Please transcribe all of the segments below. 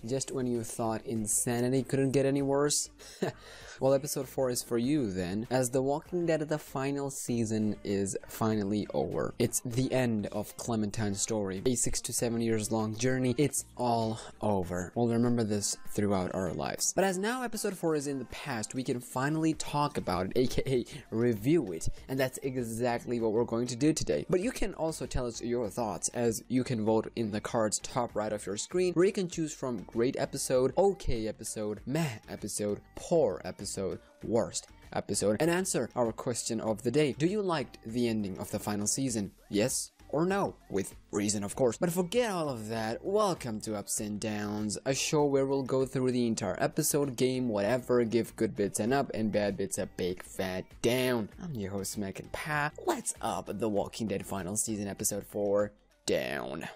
Just when you thought insanity couldn't get any worse? Well, episode 4 is for you then, as The Walking Dead the final season is finally over. It's the end of Clementine's story. A 6 to 7 years long journey, it's all over. We'll remember this throughout our lives. But as now episode 4 is in the past, we can finally talk about it, aka review it, and that's exactly what we're going to do today. But you can also tell us your thoughts, as you can vote in the cards top right of your screen, where you can choose from great episode, okay episode, meh episode, poor episode, worst episode, and answer our question of the day. Do you like the ending of the final season? Yes or no? With reason, of course. But forget all of that. Welcome to Ups and Downs, a show where we'll go through the entire episode, game, whatever, give good bits an up and bad bits a big fat down. I'm your host, SmackNPie. Let's up The Walking Dead final season episode 4 down.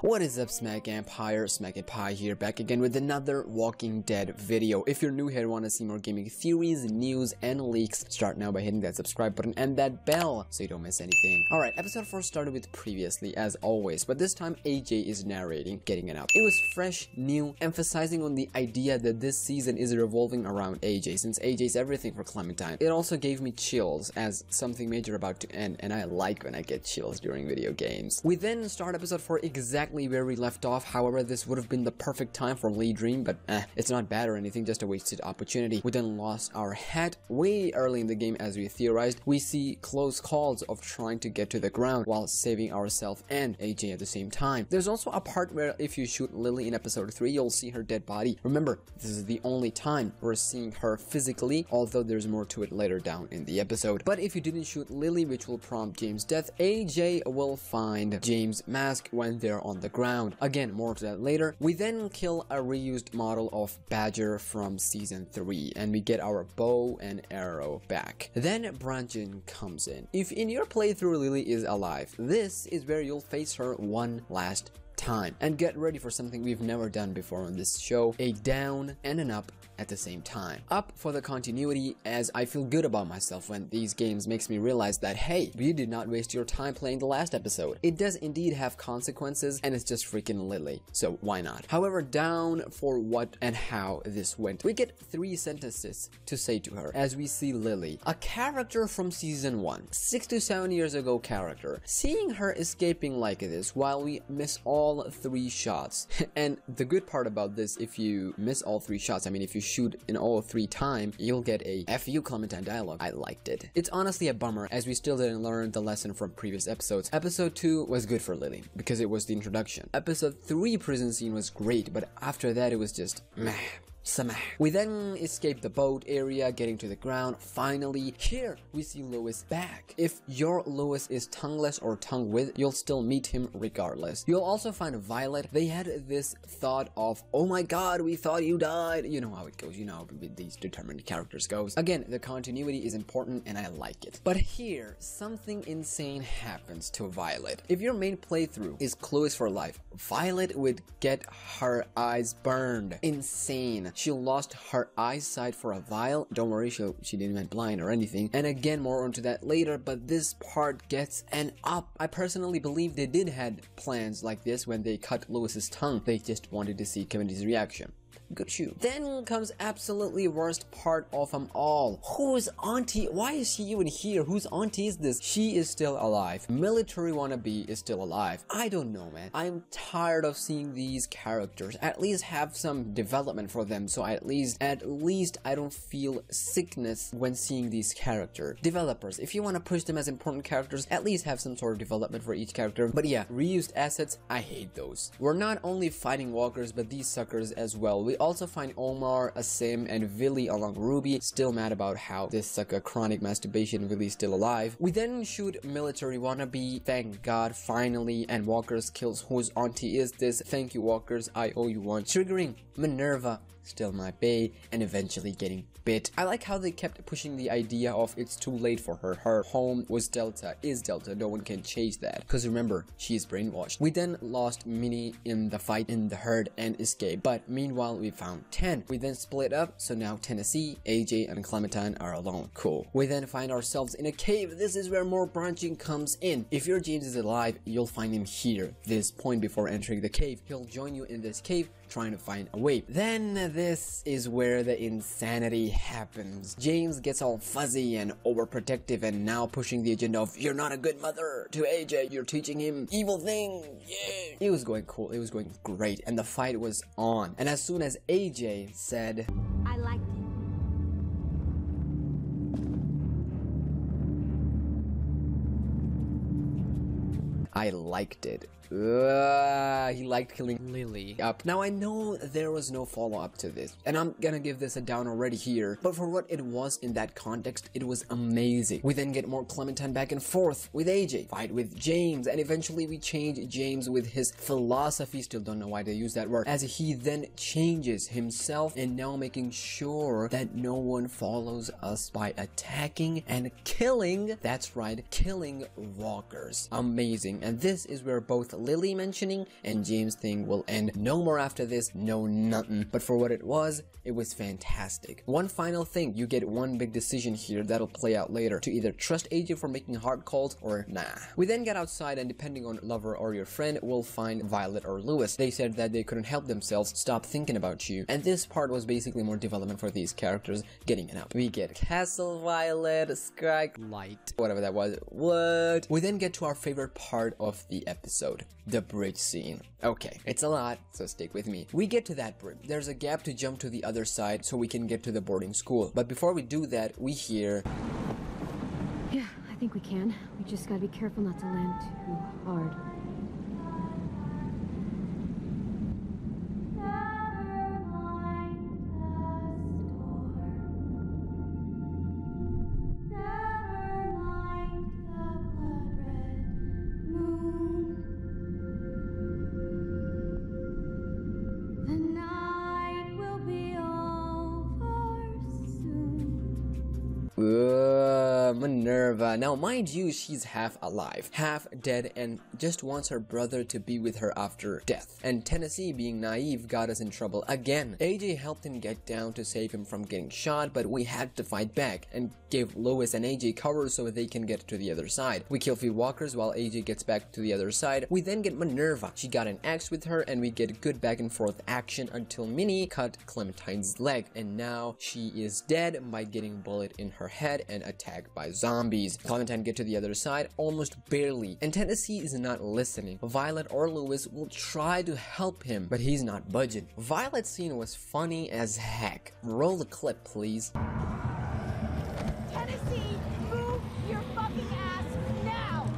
What is up, SmackNPie here, back again with another Walking Dead video. If you're new here and want to see more gaming theories, news, and leaks, start now by hitting that subscribe button and that bell so you don't miss anything. Alright, episode 4 started with previously, as always, but this time AJ is narrating, getting it out. It was fresh, new, emphasizing on the idea that this season is revolving around AJ, since AJ's everything for Clementine. It also gave me chills, as something major about to end, and I like when I get chills during video games. We then start episode 4 exactly where we left off. However, this would have been the perfect time for Lee Dream, but it's not bad or anything, just a wasted opportunity. We then lost our hat way early in the game, as we theorized. We see close calls of trying to get to the ground while saving ourselves and AJ at the same time. There's also a part where if you shoot Lily in episode 3, you'll see her dead body. Remember, this is the only time we're seeing her physically, although there's more to it later down in the episode. But if you didn't shoot Lily, which will prompt James' death, AJ will find James' mask when they're on the ground. Again, more to that later. We then kill a reused model of Badger from season 3, and we get our bow and arrow back. Then Branchen comes in. If in your playthrough Lily is alive, this is where you'll face her one last time. And get ready for something we've never done before on this show, a down and an up at the same time. Up for the continuity, as I feel good about myself when these games makes me realize that, hey, you did not waste your time playing the last episode. It does indeed have consequences, and it's just freaking Lily, so why not? However, down for what and how this went. We get 3 sentences to say to her as we see Lily, a character from season 1, 6 to 7 years ago character, seeing her escaping like this while we miss all 3 shots. And the good part about this, if you miss all 3 shots, I mean, if you shoot in all 3 times, you'll get a F you Clementine dialogue. I liked it. It's honestly a bummer, as we still didn't learn the lesson from previous episodes. Episode 2 was good for Lily, because it was the introduction. Episode 3 prison scene was great, but after that it was just meh. We then escape the boat area, getting to the ground. Finally, here we see Lois back. If your Lois is tongueless or tongue with, you'll still meet him regardless. You'll also find Violet. They had this thought of, oh my god, we thought you died. You know how it goes, you know how these determined characters goes. Again, the continuity is important and I like it. But here, something insane happens to Violet. If your main playthrough is Clueless for Life, Violet would get her eyes burned. Insane. She lost her eyesight for a while. Don't worry, she didn't went blind or anything. And again, more onto that later, but this part gets an up. I personally believe they did had plans like this when they cut Lewis's tongue. They just wanted to see Kevin's reaction. Good shoot. Then comes absolutely worst part of them all. Whose auntie? Why is she even here? Whose auntie is this? She is still alive. Military wannabe is still alive. I don't know, man. I'm tired of seeing these characters. At least have some development for them, so at least I don't feel sickness when seeing these characters. Developers, if you want to push them as important characters, at least have some sort of development for each character. But yeah, reused assets, I hate those. We're not only fighting walkers, but these suckers as well. We also find Omar, Asim, and Villy along Ruby, still mad about how this sucker chronic masturbation Villy's still alive. We then shoot military wannabe, thank god, finally, and Walkers kills whose auntie is this, thank you Walkers, I owe you one, triggering Minerva, still my bae, and eventually getting bit. I like how they kept pushing the idea of it's too late for her. Her home was Delta, is Delta, no one can change that. Because remember, she is brainwashed. We then lost Minnie in the fight in the herd and escaped. But meanwhile, well, we found 10. We then split up, so now Tennessee, AJ, and Clementine are alone. Cool. We then find ourselves in a cave. This is where more branching comes in. If your James is alive, you'll find him here. This point before entering the cave. He'll join you in this cave, trying to find a way. Then this is where the insanity happens. James gets all fuzzy and overprotective and now pushing the agenda of "you're not a good mother" to AJ. You're teaching him evil things. Yeah. It was going cool. It was going great. And the fight was on. And as soon as AJ said, "I liked it." I liked it. He liked killing Lily up. Now I know there was no follow-up to this, and I'm gonna give this a down already here, but for what it was in that context, it was amazing. We then get more Clementine back and forth with AJ, fight with James, and eventually we change James with his philosophy, still don't know why they use that word, as he then changes himself and now making sure that no one follows us by attacking and killing, that's right, killing walkers. Amazing. And this is where both Lily mentioning and James thing will end. No more after this, no nothing. But for what it was fantastic. One final thing, you get one big decision here that'll play out later, to either trust AJ for making hard calls or nah. We then get outside and depending on lover or your friend, we'll find Violet or Lewis. They said that they couldn't help themselves, stop thinking about you. And this part was basically more development for these characters getting it up. We get Castle Violet, Strike Light, whatever that was. What? We then get to our favorite part of the episode, the bridge scene. Okay, it's a lot, so stick with me. We get to that bridge. There's a gap to jump to the other side so we can get to the boarding school. But before we do that, we hear... Yeah, I think we can. We just gotta be careful not to land too hard. Minerva. Now mind you, she's half alive, half dead, and just wants her brother to be with her after death. And Tennessee, being naive, got us in trouble again. AJ helped him get down to save him from getting shot, but we had to fight back and give Lewis and AJ cover so they can get to the other side. We kill few walkers while AJ gets back to the other side. We then get Minerva. She got an axe with her and we get good back and forth action until Minnie cut Clementine's leg, and now she is dead by getting bullet in her head and attacked by zombies. Clementine get to the other side almost barely, and Tennessee is not listening. Violet or Lewis will try to help him, but he's not budging. Violet's scene was funny as heck. Roll the clip, please. Tennessee, move your fucking ass now!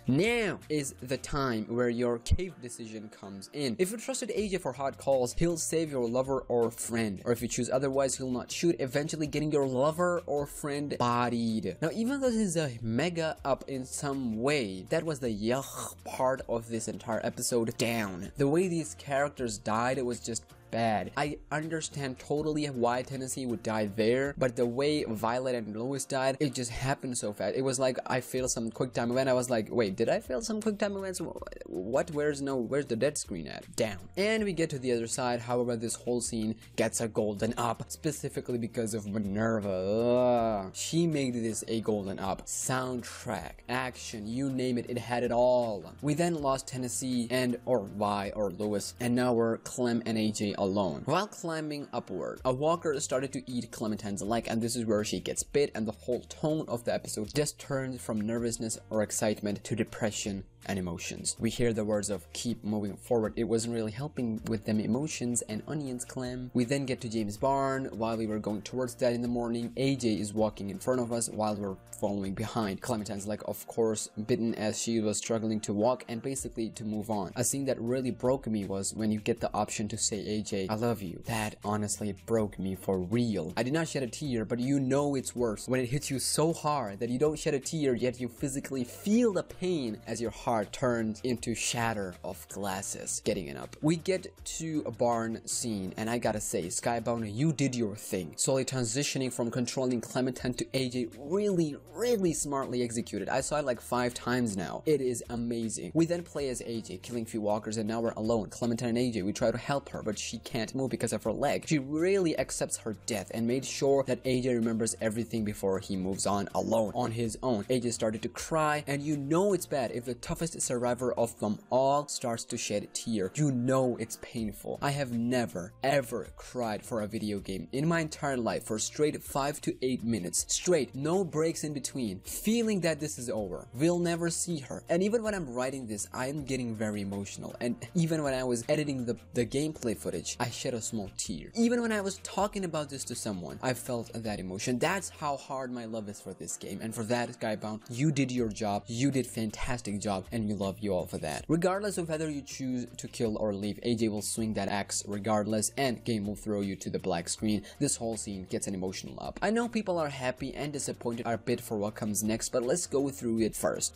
Now is the time where your cave decision comes in. If you trusted AJ for hot calls, he'll save your lover or friend. Or if you choose otherwise, he'll not shoot, eventually getting your lover or friend bodied. Now, even though this is a mega up in some way, that was the yuck part of this entire episode down. The way these characters died, it was just bad. I understand totally why Tennessee would die there, but the way Violet and Lewis died, it just happened so fast. It was like I failed some quick time event. I was like, wait, did I fail some quick time events? What? Where's the dead screen at? Down. And we get to the other side. However, this whole scene gets a golden up, specifically because of Minerva. Ugh. She made this a golden up. Soundtrack, action, you name it, it had it all. We then lost Tennessee or Vi or Lewis, and now we're Clem and AJ alone. While climbing upward, a walker started to eat Clementine's leg, and this is where she gets bit, and the whole tone of the episode just turned from nervousness or excitement to depression and emotions. We hear the words of keep moving forward. It wasn't really helping with them emotions and onions, Clem. We then get to James' barn. While we were going towards that in the morning, AJ is walking in front of us while we're following behind. Clementine's leg, of course, bitten as she was struggling to walk and basically to move on. A scene that really broke me was when you get the option to say, AJ, I love you. That honestly broke me for real. I did not shed a tear, but you know it's worse when it hits you so hard that you don't shed a tear, yet you physically feel the pain as your heart heart turned into shatter of glasses. Getting it up. We get to a barn scene, and I gotta say, Skybound, you did your thing. Slowly transitioning from controlling Clementine to AJ, really smartly executed. I saw it like 5 times now. It is amazing. We then play as AJ, killing few walkers, and now we're alone. Clementine and AJ, we try to help her, but she can't move because of her leg. She really accepts her death and made sure that AJ remembers everything before he moves on alone, on his own. AJ started to cry, and you know it's bad if the toughest survivor of them all starts to shed a tear. You know it's painful. I have never, ever cried for a video game in my entire life for straight 5 to 8 minutes. Straight, no breaks in between. Feeling that this is over. We'll never see her. And even when I'm writing this, I'm getting very emotional. And even when I was editing the gameplay footage, I shed a small tear. Even when I was talking about this to someone, I felt that emotion. That's how hard my love is for this game. And for that, Skybound, you did your job. You did fantastic job, and we love you all for that. Regardless of whether you choose to kill or leave, AJ will swing that axe regardless, and game will throw you to the black screen. This whole scene gets an emotional up. I know people are happy and disappointed a bit for what comes next, but let's go through it first.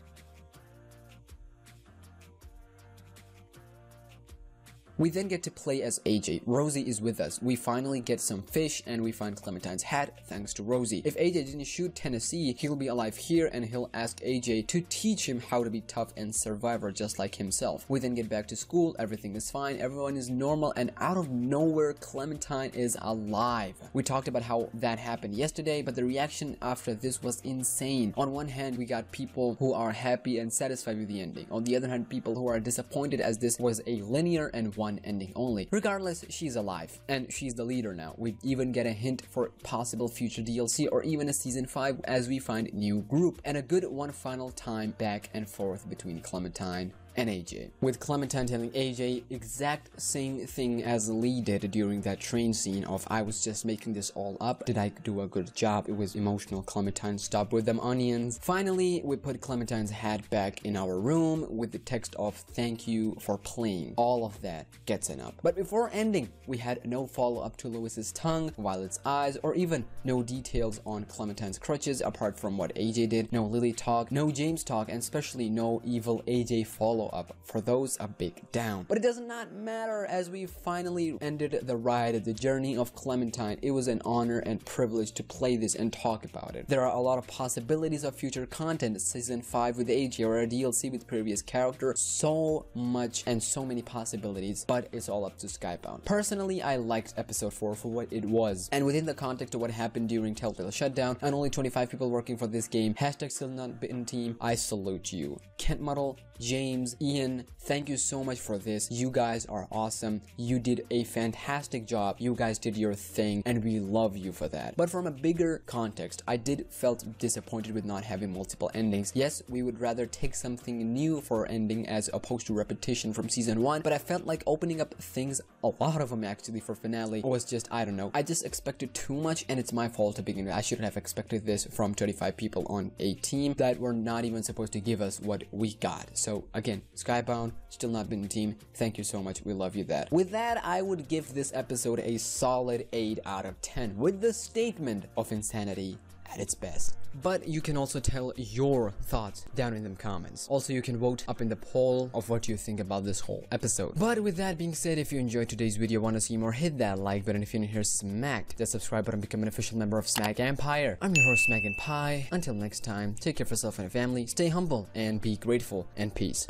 We then get to play as AJ. Rosie is with us. We finally get some fish and we find Clementine's hat thanks to Rosie. If AJ didn't shoot Tennessee, he'll be alive here and he'll ask AJ to teach him how to be tough and survivor just like himself. We then get back to school, everything is fine, everyone is normal, and out of nowhere Clementine is alive. We talked about how that happened yesterday, but the reaction after this was insane. On one hand, we got people who are happy and satisfied with the ending. On the other hand, people who are disappointed as this was a linear and one ending only. Regardless, she's alive and she's the leader now. We even get a hint for possible future DLC or even a season 5 as we find new group, and a good one final time back and forth between Clementine and AJ, with Clementine telling AJ exact same thing as Lee did during that train scene of, I was just making this all up, did I do a good job? It was emotional. Clementine, stop with them onions. Finally, we put Clementine's hat back in our room with the text of thank you for playing. All of that gets an up. But before ending, we had no follow-up to Lewis's tongue, Violet's eyes, or even no details on Clementine's crutches apart from what AJ did. No Lily talk, no James talk, and especially no evil AJ follow up. For those, a big down. But it does not matter as we finally ended the ride, the journey of Clementine. It was an honor and privilege to play this and talk about it. There are a lot of possibilities of future content, season 5 with AJ or a DLC with previous character. So much and so many possibilities, but it's all up to Skybound. Personally, I liked episode 4 for what it was, and within the context of what happened during Telltale shutdown and only 25 people working for this game, hashtag still not bitten team, I salute you. Kent Muddle, James, Ian, thank you so much for this. You guys are awesome. You did a fantastic job. You guys did your thing and we love you for that. But from a bigger context, I did felt disappointed with not having multiple endings. Yes, we would rather take something new for ending as opposed to repetition from season 1, but I felt like opening up things, a lot of them actually, for finale was just, I don't know. I just expected too much and it's my fault to begin with. I shouldn't have expected this from 35 people on a team that were not even supposed to give us what we got. So again, Skybound, still not been team, thank you so much, we love you that. With that, I would give this episode a solid 8 out of 10 with the statement of insanity at its best. But you can also tell your thoughts down in the comments. Also, you can vote up in the poll of what you think about this whole episode. But with that being said, if you enjoyed today's video, want to see more, hit that like button. If you're new here, smack that subscribe button, become an official member of SmackNPie. I'm your host, SmackNPie. Until next time, take care of yourself and your family, stay humble, and be grateful, and peace.